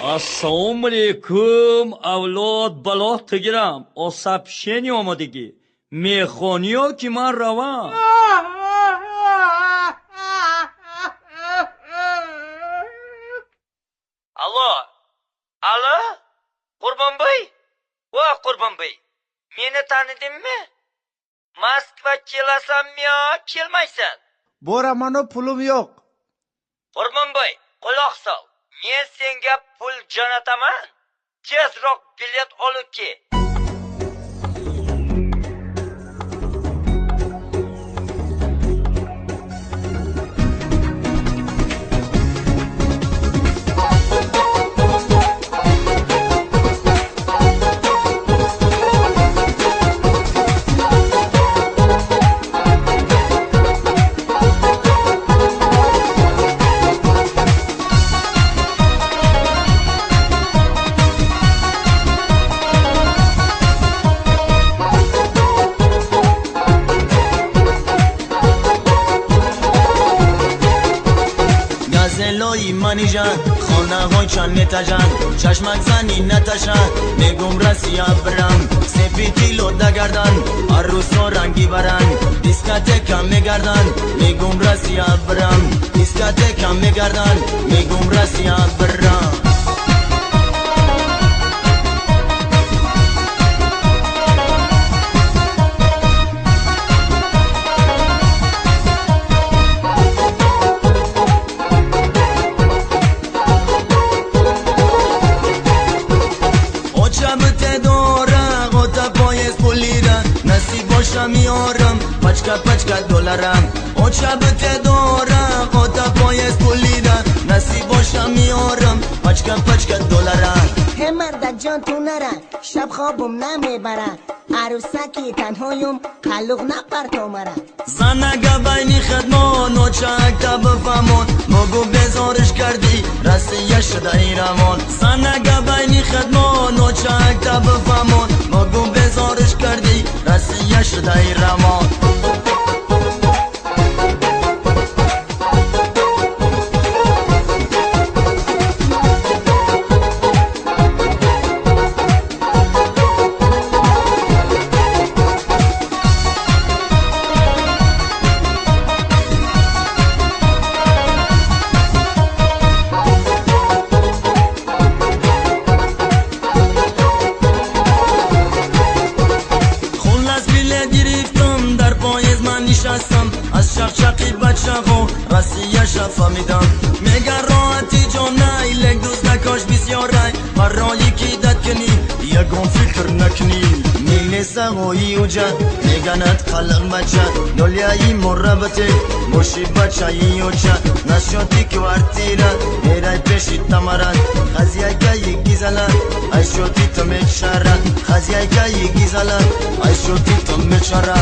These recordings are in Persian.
Assalomu alaykum avlod balot tegiram. Osapsheni omadagi. Mehoni yoki man ravan? Alo? Qurbonboy? Voy Qurbonboy. Meni tanidingmi? Moskva kelasanmi yo, kelmaysan? Boramanu pulim yo'q. Qurbonboy, quloq sol. Men senga pul jo'nataman. Tezroq bilet olib kel. گازلوی منیجان خانه های چند نتاجان چشمک زنی نتاشان میگم رسیا برم سپیتیلو دگردن عروسا رنگی برن دیسکاتکا میگردن میگم رسیا برم دیسکاتکا میگردن میگم رسیا برم میارم پچکا دلارم او شبت دارم خدا پایز پولیدم نصیب باشم میارم پچکا دلارم هم مرد جان تو نرن شب خوابم نمیبرن عروسکی تنهایم قلوق نپر تو مرن زنگا بینی خدمان و چک تا بفهمون مگو بزارش کردی رسیه شده ایرمان زنگا بینی خدمان و چک تا بفهمون مگو بزارش کردی رسیه شده ایرمان از شقشقی بچه ها رسیه فهمیدم میگن راحتی جانه لک دوست نکاش بسیار رای برای کی داد کنی یکم فکر نکنی میل سهایی اوجه میگنت خلق بچه دلیایی مربطه موشی بچه ای اوچه نشاتی کوارتیره میرای پیشی تمرد خزیه که یکی زلن ایشوتی تو میچره خزیه که یکی زلن ایشوتی تو میچره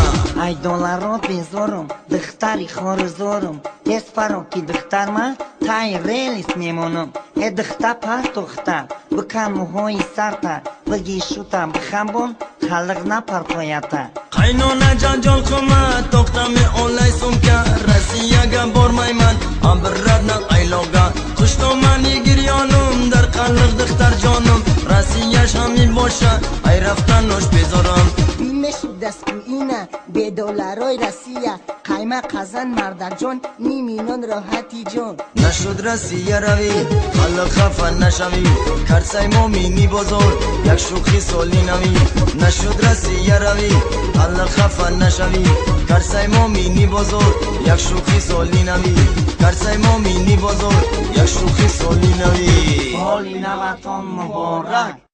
ای دولارات بزارم دختری خارزارم دست فرام که دختر من تای ریلیس میمونم ای دختر پس دختر بکن موهای سرتا بگی شوتا بخنبون خلق نپر پایتا قینونه جان خمه دختم اولای سمکه رسیه گم برمای من امبرد نق ایلوگا خوشتو منی گریانم در قلق دختر جانم رسیهش همین باشه ای رفتن نوش بذارم میشود دست اینه به دلارای رسیه قیمه قزن مرد جان نیمینون راحتی جان نشد رسیه روی خلق خفه نشوی کرسای مومینی بزرگ یک شوخی سالی نوی نشد رسیه روی خلق خفه نشوی کرسای مومینی بزرگ یک شوخی سالی نوی کرسای مومینی بزرگ یک شوخی سالی نوی حالی نوتان مبارک